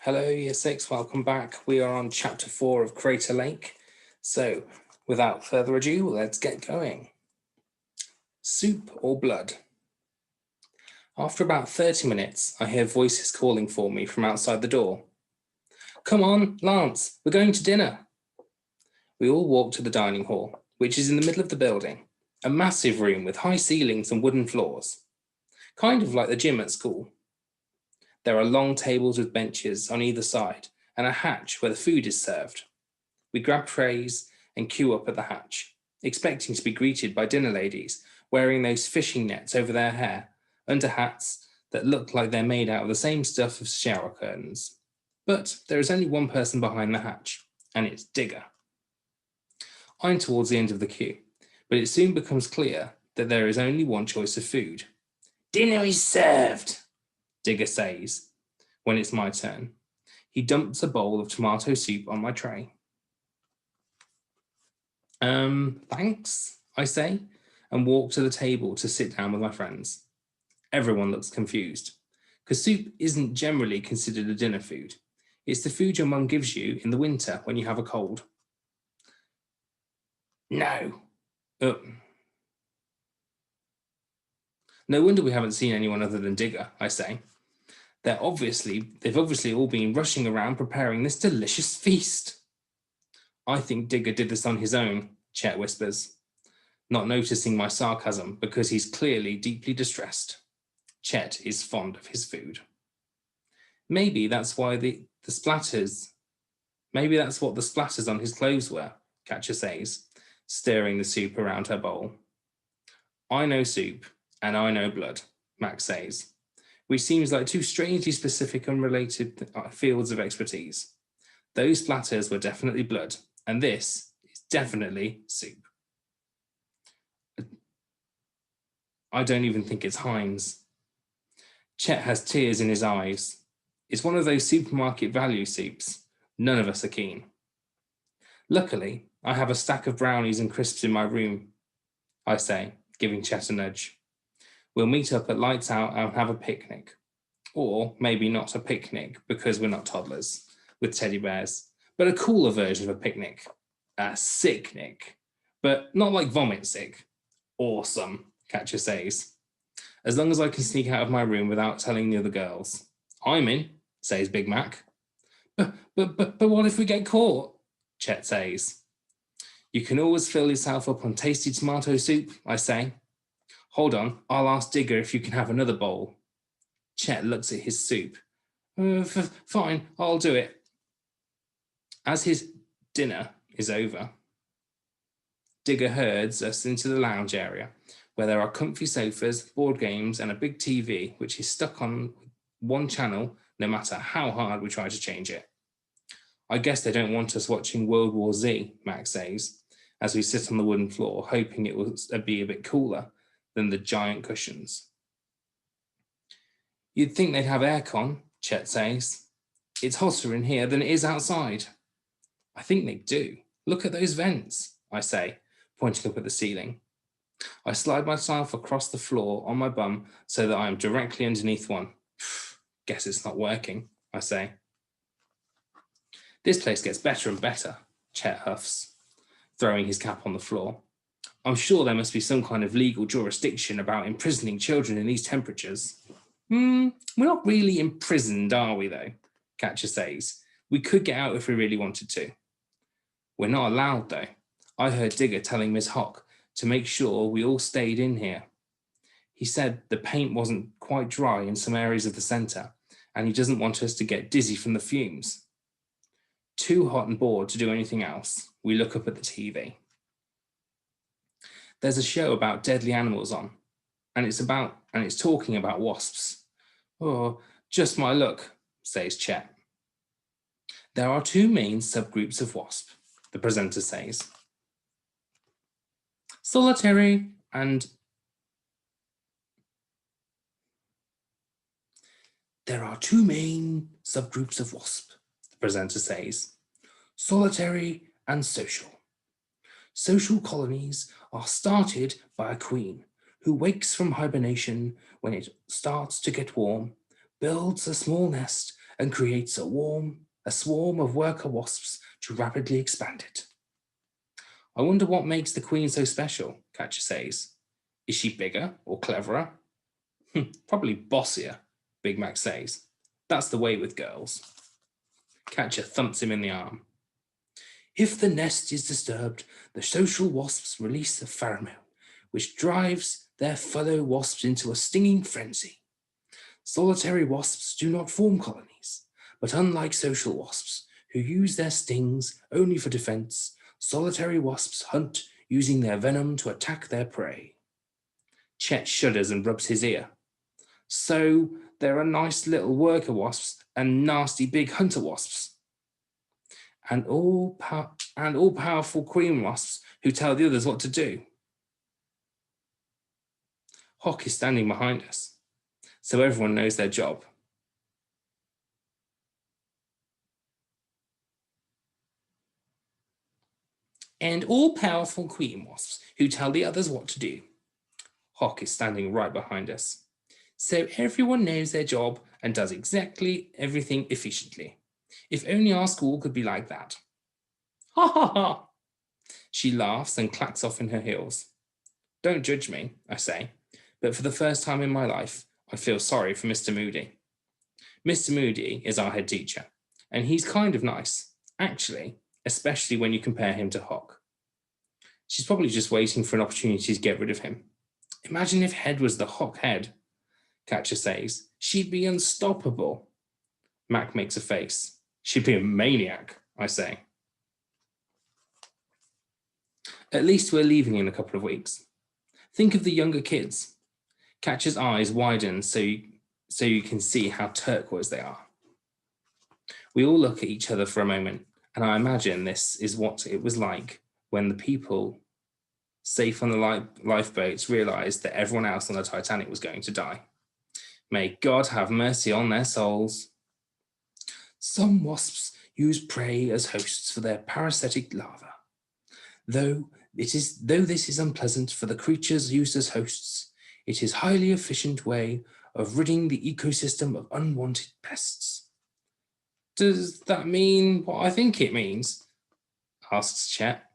Hello, Year 6, welcome back. We are on Chapter 4 of Crater Lake. So, without further ado, let's get going. Soup or blood? After about 30 minutes, I hear voices calling for me from outside the door. Come on, Lance, we're going to dinner. We all walk to the dining hall, which is in the middle of the building, a massive room with high ceilings and wooden floors. Kind of like the gym at school. There are long tables with benches on either side and a hatch where the food is served. We grab trays and queue up at the hatch, expecting to be greeted by dinner ladies wearing those fishing nets over their hair, under hats that look like they're made out of the same stuff as shower curtains. But there is only one person behind the hatch, and it's Digger. I'm towards the end of the queue, but it soon becomes clear that there is only one choice of food. Dinner is served, Digger says, when it's my turn. He dumps a bowl of tomato soup on my tray. Thanks, I say, and walk to the table to sit down with my friends. Everyone looks confused, because soup isn't generally considered a dinner food. It's the food your mum gives you in the winter when you have a cold. No. No wonder we haven't seen anyone other than Digger, I say. They've obviously all been rushing around preparing this delicious feast. I think Digger did this on his own, Chet whispers, not noticing my sarcasm because he's clearly deeply distressed. Chet is fond of his food. Maybe that's why the splatters. Maybe that's what the splatters on his clothes were, Katja says, stirring the soup around her bowl. I know soup, and I know blood, Max says, which seems like two strangely specific, unrelated fields of expertise. Those splatters were definitely blood, and this is definitely soup. I don't even think it's Heinz. Chet has tears in his eyes. It's one of those supermarket value soups. None of us are keen. Luckily, I have a stack of brownies and crisps in my room, I say, giving Chet a nudge. We'll meet up at lights out and have a picnic. Or maybe not a picnic because we're not toddlers with teddy bears, but a cooler version of a picnic. A sicknick, but not like vomit sick. Awesome, Katja says. As long as I can sneak out of my room without telling the other girls. I'm in, says Big Mac. But what if we get caught? Chet says. You can always fill yourself up on tasty tomato soup, I say. Hold on, I'll ask Digger if you can have another bowl. Chet looks at his soup. Fine, I'll do it. As his dinner is over, Digger herds us into the lounge area, where there are comfy sofas, board games, and a big TV, which is stuck on one channel no matter how hard we try to change it. I guess they don't want us watching World War Z, Max says, as we sit on the wooden floor, hoping it will be a bit cooler than the giant cushions. You'd think they'd have aircon, Chet says. It's hotter in here than it is outside. I think they do. Look at those vents, I say, pointing up at the ceiling. I slide myself across the floor on my bum so that I am directly underneath one. Guess it's not working, I say. This place gets better and better, Chet huffs, throwing his cap on the floor. I'm sure there must be some kind of legal jurisdiction about imprisoning children in these temperatures. We're not really imprisoned, are we, though? Katja says. We could get out if we really wanted to. We're not allowed, though. I heard Digger telling Miss Hock to make sure we all stayed in here. He said the paint wasn't quite dry in some areas of the centre, and he doesn't want us to get dizzy from the fumes. Too hot and bored to do anything else, we look up at the TV. There's a show about deadly animals on, and it's talking about wasps. Oh, just my luck, says Chet. There are two main subgroups of wasp, the presenter says. Solitary and... There are two main subgroups of wasp, the presenter says. Solitary and social. Social colonies are started by a queen who wakes from hibernation when it starts to get warm, builds a small nest, and creates a swarm of worker wasps to rapidly expand it. I wonder what makes the queen so special, Catcher says. Is she bigger or cleverer? Probably bossier, Big Mac says. That's the way with girls. Catcher thumps him in the arm. If the nest is disturbed, the social wasps release a pheromone, which drives their fellow wasps into a stinging frenzy. Solitary wasps do not form colonies, but unlike social wasps, who use their stings only for defense, solitary wasps hunt using their venom to attack their prey. Chet shudders and rubs his ear. So there are nice little worker wasps and nasty big hunter wasps. And all-powerful queen wasps who tell the others what to do. Hawk is standing behind us, so everyone knows their job. And all-powerful queen wasps who tell the others what to do. Hawk is standing right behind us, so everyone knows their job and does exactly everything efficiently. If only our school could be like that. Ha ha ha! She laughs and clacks off in her heels. Don't judge me, I say, but for the first time in my life, I feel sorry for Mr. Moody. Mr. Moody is our head teacher, and he's kind of nice, actually, especially when you compare him to Hawk. She's probably just waiting for an opportunity to get rid of him. Imagine if Head was the Hawk head, Catcher says. She'd be unstoppable. Mac makes a face. She'd be a maniac, I say. At least we're leaving in a couple of weeks. Think of the younger kids. Catcher's eyes widen so you can see how turquoise they are. We all look at each other for a moment, and I imagine this is what it was like when the people safe on the lifeboats realized that everyone else on the Titanic was going to die. May God have mercy on their souls. Some wasps use prey as hosts for their parasitic larvae. Though this is unpleasant for the creatures used as hosts, it is a highly efficient way of ridding the ecosystem of unwanted pests. Does that mean what I think it means? Asks Chet.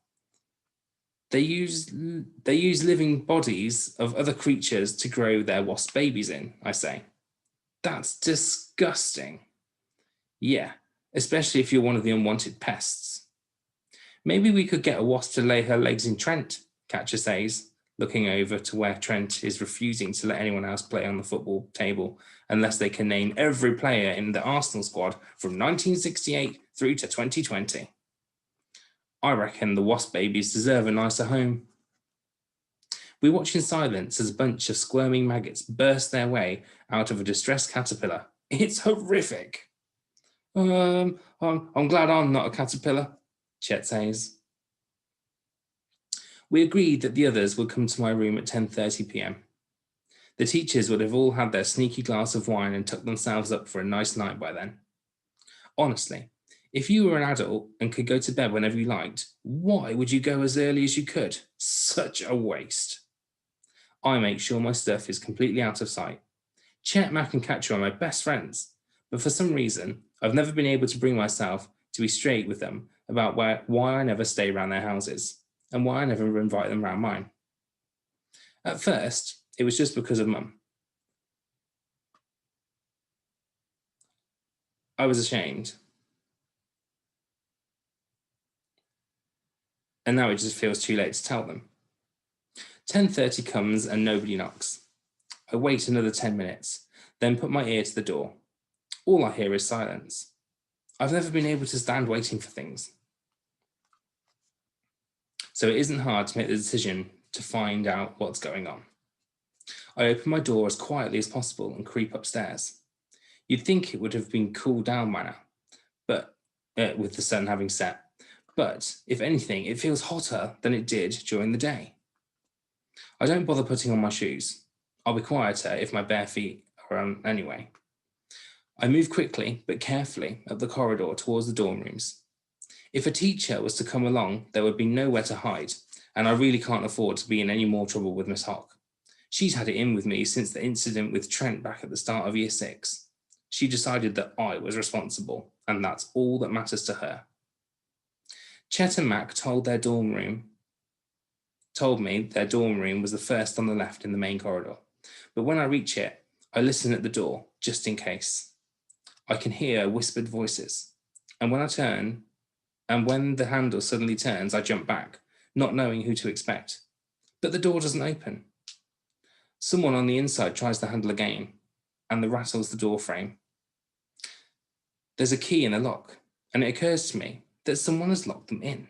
They use living bodies of other creatures to grow their wasp babies in, I say. That's disgusting. Yeah, especially if you're one of the unwanted pests. Maybe we could get a wasp to lay her eggs in Trent, Catcher says, looking over to where Trent is refusing to let anyone else play on the football table unless they can name every player in the Arsenal squad from 1968 through to 2020. I reckon the wasp babies deserve a nicer home. We watch in silence as a bunch of squirming maggots burst their way out of a distressed caterpillar. It's horrific. I'm glad I'm not a caterpillar, Chet says. We agreed that the others would come to my room at 10:30 p.m. The teachers would have all had their sneaky glass of wine and tucked themselves up for a nice night by then. Honestly, if you were an adult and could go to bed whenever you liked, why would you go as early as you could? Such a waste. I make sure my stuff is completely out of sight. Chet, Mac, and Catcher are my best friends, but for some reason, I've never been able to bring myself to be straight with them about why I never stay around their houses and why I never invite them around mine. At first, it was just because of Mum. I was ashamed. And now it just feels too late to tell them. 10:30 comes and nobody knocks. I wait another 10 minutes, then put my ear to the door. All I hear is silence. I've never been able to stand waiting for things. So it isn't hard to make the decision to find out what's going on. I open my door as quietly as possible and creep upstairs. You'd think it would have been cooled down by now, but with the sun having set. But if anything, it feels hotter than it did during the day. I don't bother putting on my shoes. I'll be quieter if my bare feet are on anyway. I move quickly but carefully up the corridor towards the dorm rooms. If a teacher was to come along, there would be nowhere to hide, and I really can't afford to be in any more trouble with Miss Hawk. She's had it in with me since the incident with Trent back at the start of year 6. She decided that I was responsible, and that's all that matters to her. Chet and Mac told me their dorm room was the first on the left in the main corridor. But when I reach it, I listen at the door, just in case. I can hear whispered voices. And when the handle suddenly turns, I jump back, not knowing who to expect. But the door doesn't open. Someone on the inside tries the handle again, and rattles the door frame. There's a key in the lock, and it occurs to me that someone has locked them in.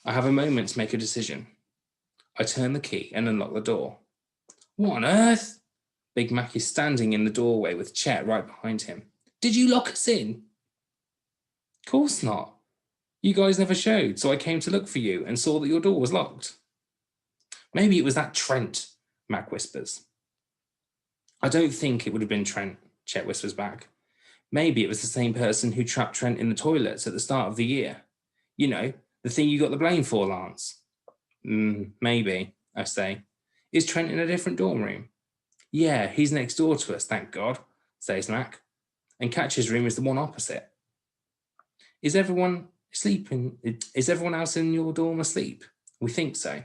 I have a moment to make a decision. I turn the key and unlock the door. What on earth? Big Mac is standing in the doorway with Chet right behind him. Did you lock us in? Of course not. You guys never showed, so I came to look for you and saw that your door was locked. Maybe it was that Trent, Mac whispers. I don't think it would have been Trent, Chet whispers back. Maybe it was the same person who trapped Trent in the toilets at the start of the year. You know, the thing you got the blame for, Lance. Maybe, I say. Is Trent in a different dorm room? Yeah, he's next door to us, thank God, says Mac. And Catcher's room is the one opposite. Is everyone sleeping? Is everyone else in your dorm asleep? We think so.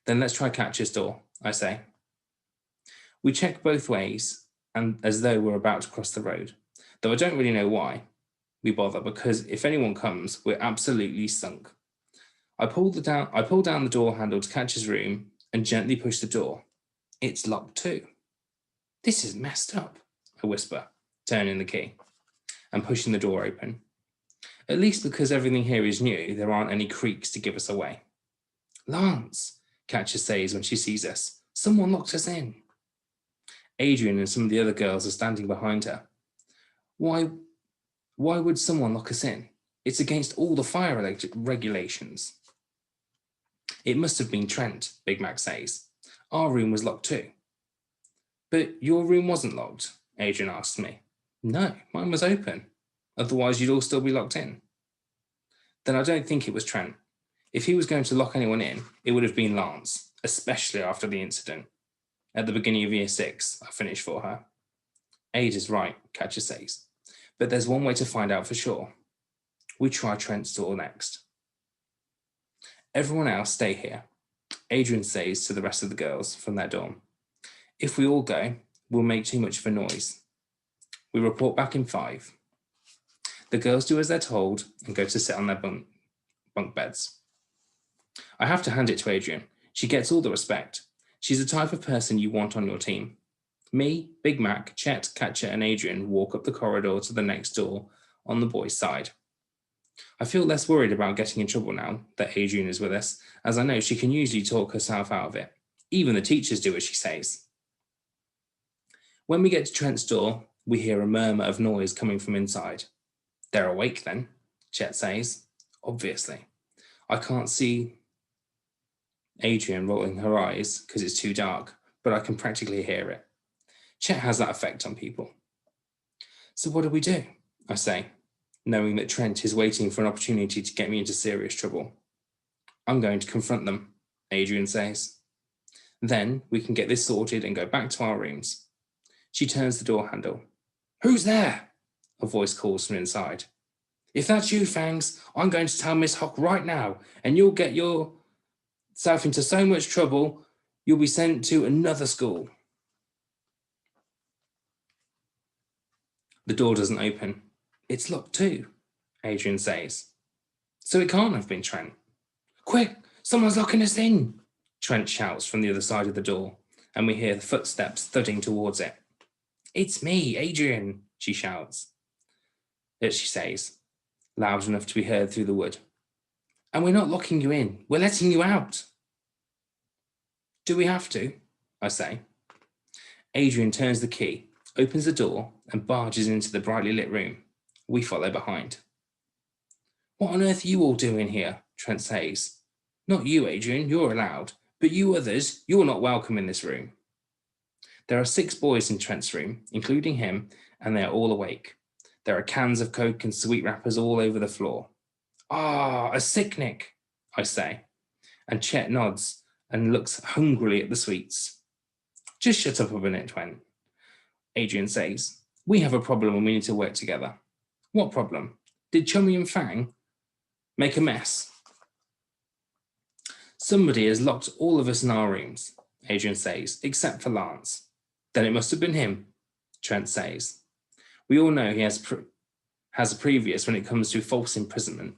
Then let's try Catcher's door, I say. We check both ways, and as though we're about to cross the road, though I don't really know why we bother, because if anyone comes, we're absolutely sunk. I pull down the door handle to Catcher's room and gently push the door. It's locked too. This is messed up, I whisper, turning the key and pushing the door open. At least because everything here is new, there aren't any creaks to give us away. Lance, Catcher says when she sees us, someone locked us in. Adrian and some of the other girls are standing behind her. Why would someone lock us in? It's against all the fire regulations. It must have been Trent, Big Mac says. Our room was locked too. But your room wasn't locked, Adrian asks me. No, mine was open. Otherwise, you'd all still be locked in. Then I don't think it was Trent. If he was going to lock anyone in, it would have been Lance, especially after the incident. At the beginning of year 6, I finished for her. Ada's right, Catcher says. But there's one way to find out for sure. We try Trent's door next. Everyone else stay here, Adrian says to the rest of the girls from their dorm. If we all go, we'll make too much of a noise. We report back in 5. The girls do as they're told and go to sit on their bunk beds. I have to hand it to Adrian. She gets all the respect. She's the type of person you want on your team. Me, Big Mac, Chet, Catcher, and Adrian walk up the corridor to the next door on the boys' side. I feel less worried about getting in trouble now that Adrian is with us, as I know she can usually talk herself out of it. Even the teachers do as she says. When we get to Trent's door, we hear a murmur of noise coming from inside. They're awake then, Chet says. Obviously. I can't see Adrian rolling her eyes because it's too dark, but I can practically hear it. Chet has that effect on people. So what do? I say, knowing that Trent is waiting for an opportunity to get me into serious trouble. I'm going to confront them, Adrian says. Then we can get this sorted and go back to our rooms. She turns the door handle. Who's there? A voice calls from inside. If that's you, Fangs, I'm going to tell Miss Hock right now, and you'll get yourself into so much trouble, you'll be sent to another school. The door doesn't open. It's locked too, Adrian says. So it can't have been Trent. Quick, someone's locking us in, Trent shouts from the other side of the door, and we hear the footsteps thudding towards it. It's me, Adrian, she shouts. She says, loud enough to be heard through the wood. And we're not locking you in, we're letting you out. Do we have to? I say. Adrian turns the key, opens the door, and barges into the brightly lit room. We follow behind. What on earth are you all doing here? Trent says. Not you, Adrian, you're allowed, but you others, you're not welcome in this room. There are 6 boys in Trent's room, including him, and they are all awake. There are cans of Coke and sweet wrappers all over the floor. Ah, a sicnic, I say, and Chet nods and looks hungrily at the sweets. Just shut up a minute, Trent, Adrian says. We have a problem and we need to work together. What problem? Did Chummy and Fang make a mess? Somebody has locked all of us in our rooms, Adrian says, except for Lance. Then it must have been him, Trent says. We all know he has a previous when it comes to false imprisonment.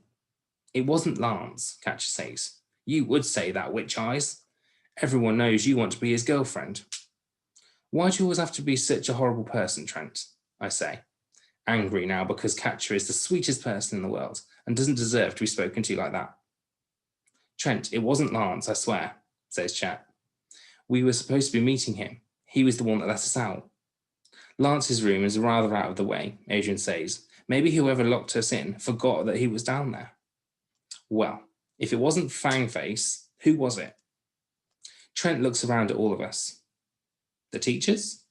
It wasn't Lance, Catcher says. You would say that, Witch Eyes. Everyone knows you want to be his girlfriend. Why do you always have to be such a horrible person, Trent? I say, angry now because Catcher is the sweetest person in the world and doesn't deserve to be spoken to like that. Trent, it wasn't Lance, I swear, says Chet. We were supposed to be meeting him. He was the one that let us out. Lance's room is rather out of the way, Adrian says. Maybe whoever locked us in forgot that he was down there. Well, if it wasn't Fangface, who was it? Trent looks around at all of us. The teachers?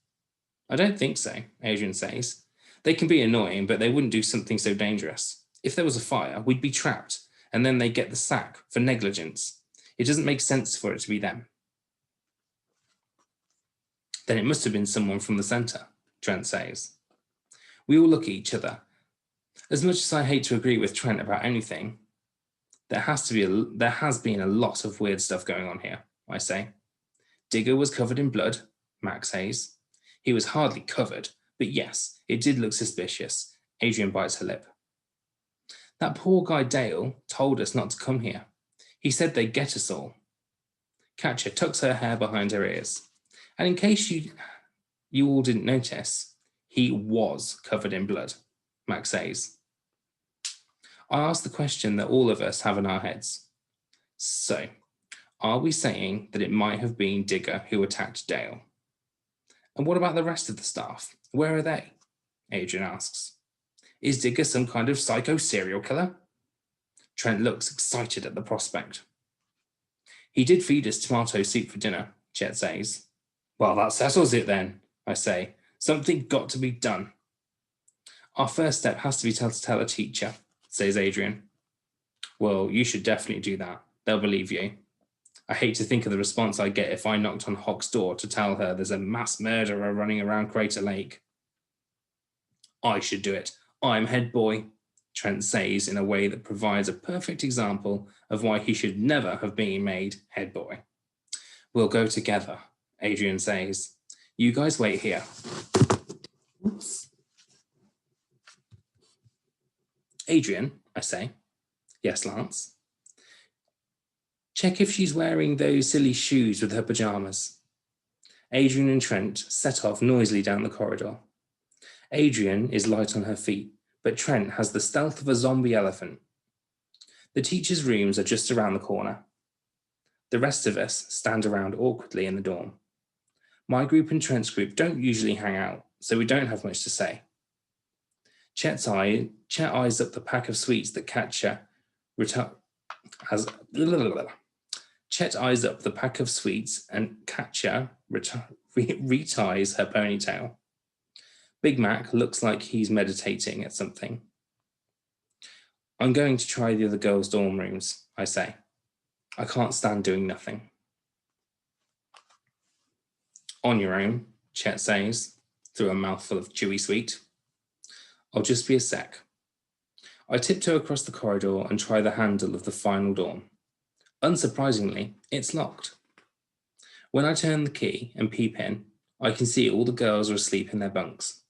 I don't think so, Adrian says. They can be annoying, but they wouldn't do something so dangerous. If there was a fire, we'd be trapped, and then they'd get the sack for negligence. It doesn't make sense for it to be them. Then it must have been someone from the centre, Trent says. We all look at each other. As much as I hate to agree with Trent about anything, there has been a lot of weird stuff going on here, I say. Digger was covered in blood, Max says. He was hardly covered, but yes, it did look suspicious. Adrian bites her lip. That poor guy Dale told us not to come here. He said they'd get us all. Catcher tucks her hair behind her ears. And in case you all didn't notice, he was covered in blood, Max says. I ask the question that all of us have in our heads. So, are we saying that it might have been Digger who attacked Dale? And what about the rest of the staff? Where are they? Adrian asks. Is Digger some kind of psycho serial killer? Trent looks excited at the prospect. He did feed us tomato soup for dinner, Chet says. Well, that settles it then, I say. Something got to be done. Our first step has to be to tell a teacher, says Adrian. Well, you should definitely do that. They'll believe you. I hate to think of the response I'd get if I knocked on Hawk's door to tell her there's a mass murderer running around Crater Lake. I should do it. I'm head boy, Trent says in a way that provides a perfect example of why he should never have been made head boy. We'll go together, Adrian says. You guys wait here. Oops. Adrian, I say. Yes, Lance. Check if she's wearing those silly shoes with her pajamas. Adrian and Trent set off noisily down the corridor. Adrian is light on her feet, but Trent has the stealth of a zombie elephant. The teachers' rooms are just around the corner. The rest of us stand around awkwardly in the dorm. My group and Trent's group don't usually hang out, so we don't have much to say. Chet eyes up the pack of sweets that Catcher Chet eyes up the pack of sweets and Catcher reties her ponytail. Big Mac looks like he's meditating at something. I'm going to try the other girls' dorm rooms, I say. I can't stand doing nothing. On your own, Chet says, through a mouthful of chewy sweet. I'll just be a sec. I tiptoe across the corridor and try the handle of the final dorm. Unsurprisingly, it's locked. When I turn the key and peep in, I can see all the girls are asleep in their bunks.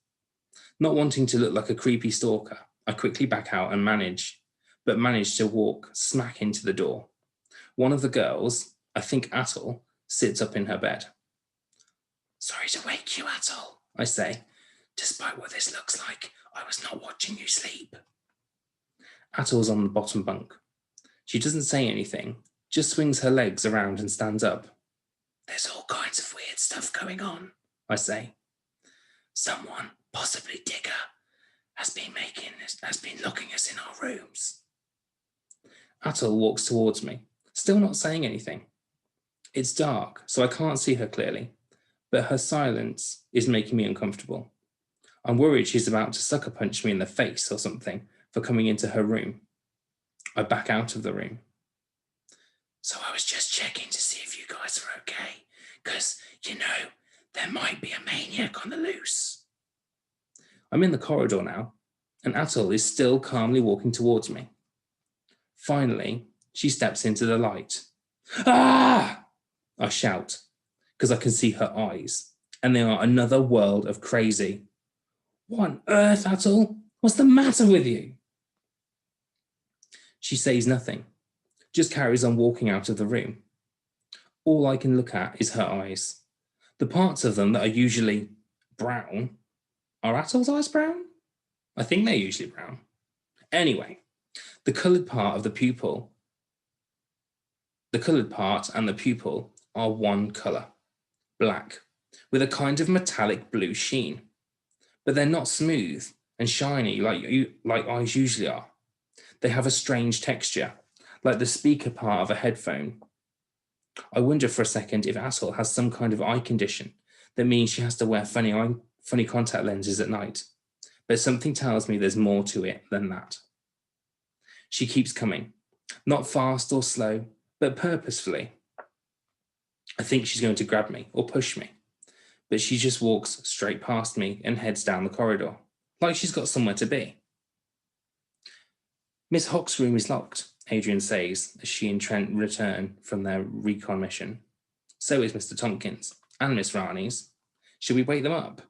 Not wanting to look like a creepy stalker, I quickly back out and manage to walk smack into the door. One of the girls, I think Atul, sits up in her bed. Sorry to wake you, Atul, I say. Despite what this looks like, I was not watching you sleep. Atul's on the bottom bunk. She doesn't say anything, just swings her legs around and stands up. There's all kinds of weird stuff going on, I say. Someone, possibly Digger, has been locking us in our rooms. Atul walks towards me, still not saying anything. It's dark, so I can't see her clearly, but her silence is making me uncomfortable. I'm worried she's about to sucker punch me in the face or something for coming into her room. I back out of the room. So I was just checking to see if you guys were okay, because, there might be a maniac on the loose. I'm in the corridor now, and Atul is still calmly walking towards me. Finally, she steps into the light. Ah! I shout, because I can see her eyes, and they are another world of crazy. What on earth, Atul? What's the matter with you? She says nothing, just carries on walking out of the room. All I can look at is her eyes. The parts of them that are usually brown. Are Atul's eyes brown? I think they're usually brown. Anyway, the coloured part and the pupil are one colour, black, with a kind of metallic blue sheen. But they're not smooth and shiny like eyes usually are. They have a strange texture, like the speaker part of a headphone. I wonder for a second if Atul has some kind of eye condition that means she has to wear funny contact lenses at night. But something tells me there's more to it than that. She keeps coming, not fast or slow, but purposefully. I think she's going to grab me or push me, but she just walks straight past me and heads down the corridor, like she's got somewhere to be. Miss Hock's room is locked, Adrian says as she and Trent return from their recon mission. So is Mr. Tompkins and Miss Rani's. Should we wake them up?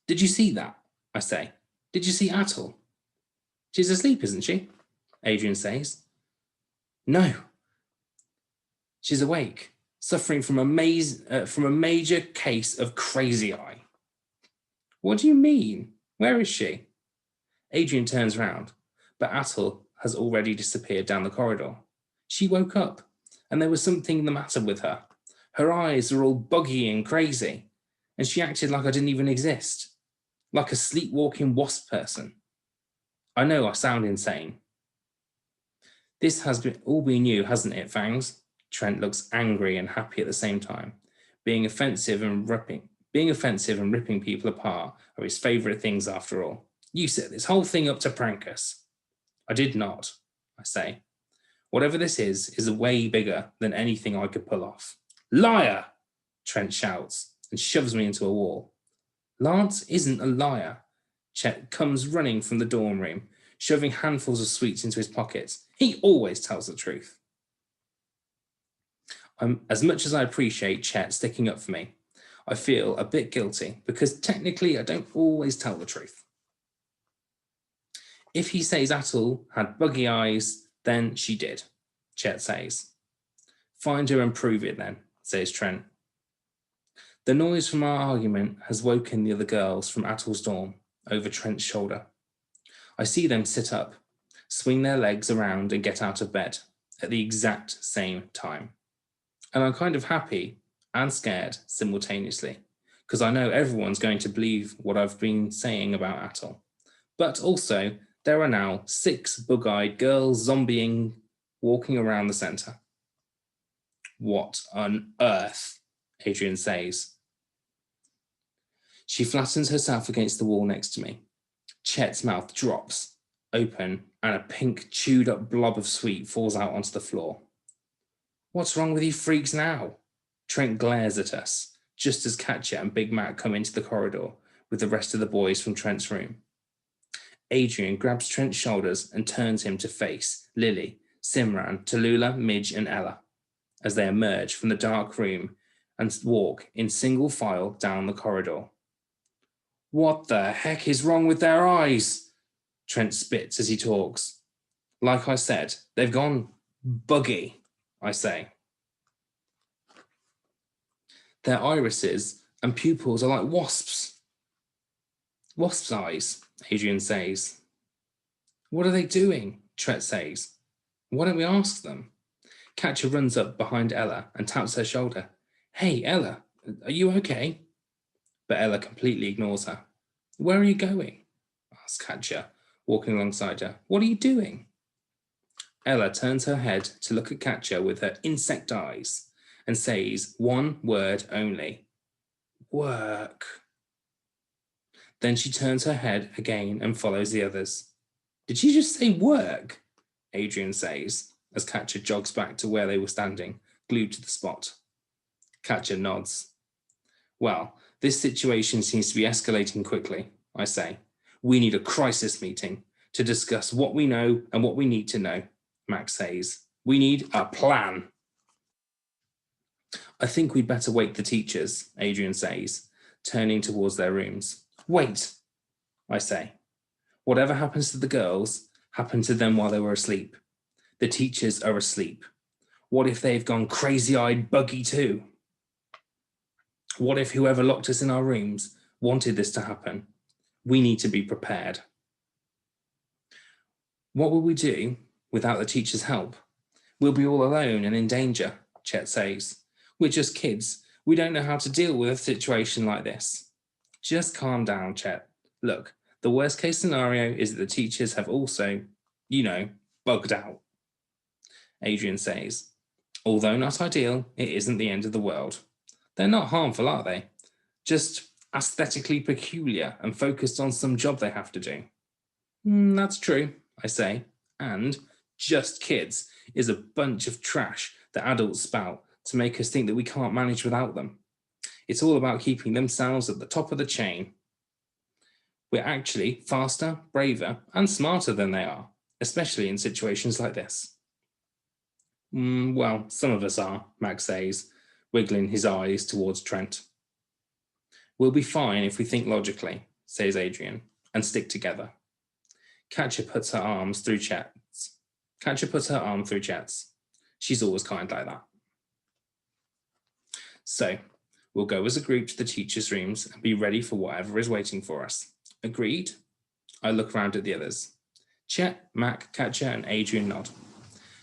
Did you see that? I say. Did you see Atul? She's asleep, isn't she? Adrian says. No. She's awake, suffering from a major case of crazy eye. What do you mean? Where is she? Adrian turns round, but Atul has already disappeared down the corridor. She woke up, and there was something the matter with her. Her eyes were all buggy and crazy, and she acted like I didn't even exist, like a sleepwalking wasp person. I know I sound insane. This has all been you, hasn't it, Fangs? Trent looks angry and happy at the same time. Being offensive and ripping people apart are his favourite things after all. You set this whole thing up to prank us. I did not, I say. Whatever this is way bigger than anything I could pull off. Liar! Trent shouts and shoves me into a wall. Lance isn't a liar. Chet comes running from the dorm room, shoving handfuls of sweets into his pockets. He always tells the truth. As much as I appreciate Chet sticking up for me, I feel a bit guilty because technically I don't always tell the truth. If he says Atul had buggy eyes, then she did, Chet says. Find her and prove it then, says Trent. The noise from our argument has woken the other girls from Atul's dorm over Trent's shoulder. I see them sit up, swing their legs around and get out of bed at the exact same time. And I'm kind of happy and scared simultaneously, because I know everyone's going to believe what I've been saying about Atul. But also, there are now 6 bug-eyed girls zombieing walking around the centre. What on earth? Adrian says. She flattens herself against the wall next to me. Chet's mouth drops open and a pink chewed up blob of sweet falls out onto the floor. What's wrong with you freaks now? Trent glares at us, just as Katja and Big Mac come into the corridor with the rest of the boys from Trent's room. Adrian grabs Trent's shoulders and turns him to face Lily, Simran, Tallulah, Midge and Ella as they emerge from the dark room and walk in single file down the corridor. What the heck is wrong with their eyes? Trent spits as he talks. Like I said, they've gone buggy, I say. Their irises and pupils are like wasps. Wasps' eyes, Adrian says. What are they doing? Trent says. Why don't we ask them? Katja runs up behind Ella and taps her shoulder. Hey, Ella, are you okay? But Ella completely ignores her. Where are you going? Asks Katja, walking alongside her. What are you doing? Ella turns her head to look at Katja with her insect eyes and says one word only. Work. Then she turns her head again and follows the others. Did she just say work? Adrian says, as Katja jogs back to where they were standing, glued to the spot. Katja nods. Well, This situation seems to be escalating quickly, I say. We need a crisis meeting to discuss what we know and what we need to know, Max says. We need a plan. I think we'd better wake the teachers, Adrian says, turning towards their rooms. Wait, I say. Whatever happens to the girls happened to them while they were asleep. The teachers are asleep. What if they've gone crazy-eyed buggy too? What if whoever locked us in our rooms wanted this to happen? We need to be prepared. What will we do without the teacher's help? We'll be all alone and in danger, Chet says. We're just kids. We don't know how to deal with a situation like this. Just calm down, Chet. Look, the worst case scenario is that the teachers have also, bugged out. Adrian says, although not ideal, it isn't the end of the world. They're not harmful, are they? Just aesthetically peculiar and focused on some job they have to do. That's true, I say. And just kids is a bunch of trash that adults spout to make us think that we can't manage without them. It's all about keeping themselves at the top of the chain. We're actually faster, braver, and smarter than they are, especially in situations like this. Well, some of us are, Max says, wiggling his eyes towards Trent. We'll be fine if we think logically, says Adrian, and stick together. Katja puts her arm through Chet's. She's always kind like that. So, we'll go as a group to the teachers' rooms and be ready for whatever is waiting for us. Agreed? I look around at the others. Chet, Mac, Katja, and Adrian nod.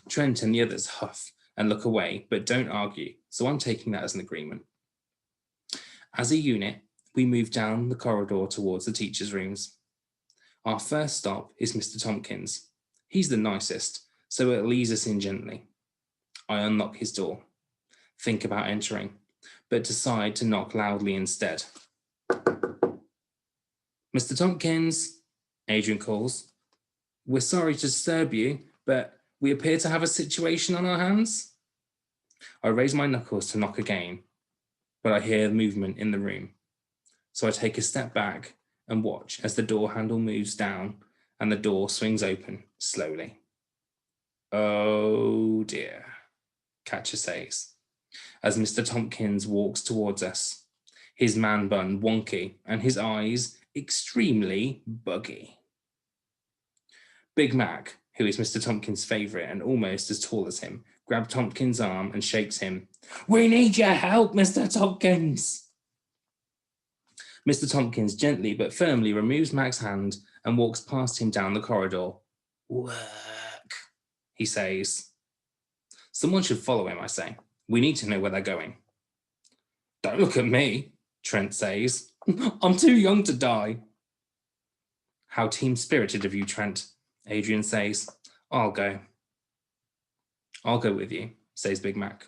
Trent and the others huff and look away, but don't argue, so I'm taking that as an agreement. As a unit, we move down the corridor towards the teachers' rooms. Our first stop is Mr. Tompkins. He's the nicest, so it'll ease us in gently. I unlock his door, think about entering, but decide to knock loudly instead. Mr. Tompkins, Adrian calls. We're sorry to disturb you, but we appear to have a situation on our hands. I raise my knuckles to knock again, but I hear movement in the room. So I take a step back and watch as the door handle moves down and the door swings open slowly. Oh dear, Katja says, as Mr. Tompkins walks towards us, his man bun wonky and his eyes extremely buggy. Big Mac, who is Mr. Tompkins' favourite and almost as tall as him, grabs Tompkins' arm and shakes him. We need your help, Mr. Tompkins. Mr. Tompkins gently but firmly removes Mac's hand and walks past him down the corridor. Work, he says. Someone should follow him, I say. We need to know where they're going. Don't look at me, Trent says. I'm too young to die. How team-spirited of you, Trent, Adrian says. I'll go. I'll go with you, says Big Mac.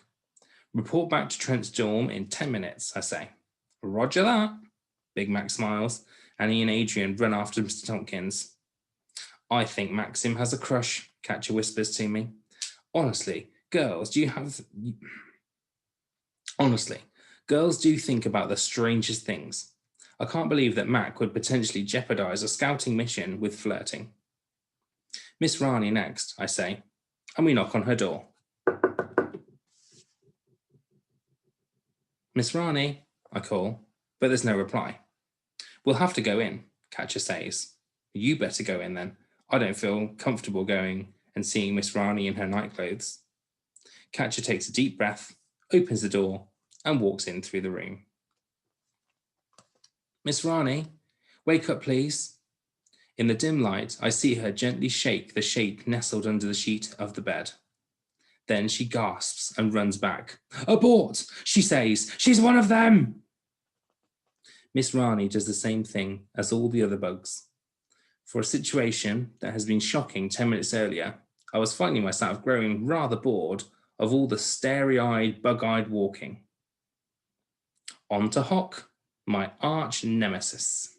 Report back to Trent's dorm in 10 minutes, I say. Roger that, Big Mac smiles, and he and Adrian run after Mr. Tompkins. I think Maxim has a crush, Katja whispers to me. Honestly, girls do think about the strangest things. I can't believe that Mac would potentially jeopardize a scouting mission with flirting. Miss Rani next, I say, and we knock on her door. Miss Rani, I call, but there's no reply. We'll have to go in, Katja says. You better go in then. I don't feel comfortable going and seeing Miss Rani in her nightclothes. Katja takes a deep breath, opens the door, and walks in through the room. Miss Rani, wake up, please. In the dim light, I see her gently shake the shape nestled under the sheet of the bed. Then she gasps and runs back. Abort, she says. She's one of them. Miss Rani does the same thing as all the other bugs. For a situation that has been shocking 10 minutes earlier, I was finding myself growing rather bored of all the starry-eyed, bug-eyed walking. On to Hock, my arch nemesis.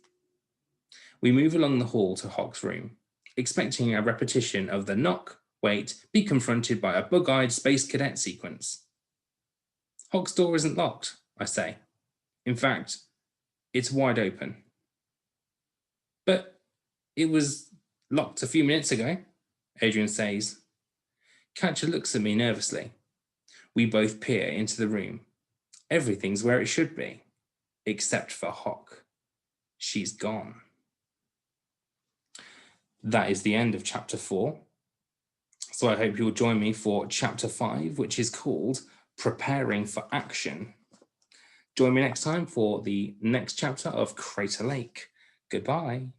We move along the hall to Hock's room, expecting a repetition of the knock, wait, be confronted by a bug-eyed space cadet sequence. Hock's door isn't locked, I say. In fact, It's wide open. But it was locked a few minutes ago, Adrian says. Catcher looks at me nervously. We both peer into the room. Everything's where it should be, except for Hawk. She's gone. That is the end of chapter 4. So I hope you'll join me for chapter 5, which is called Preparing for Action. Join me next time for the next chapter of Crater Lake. Goodbye.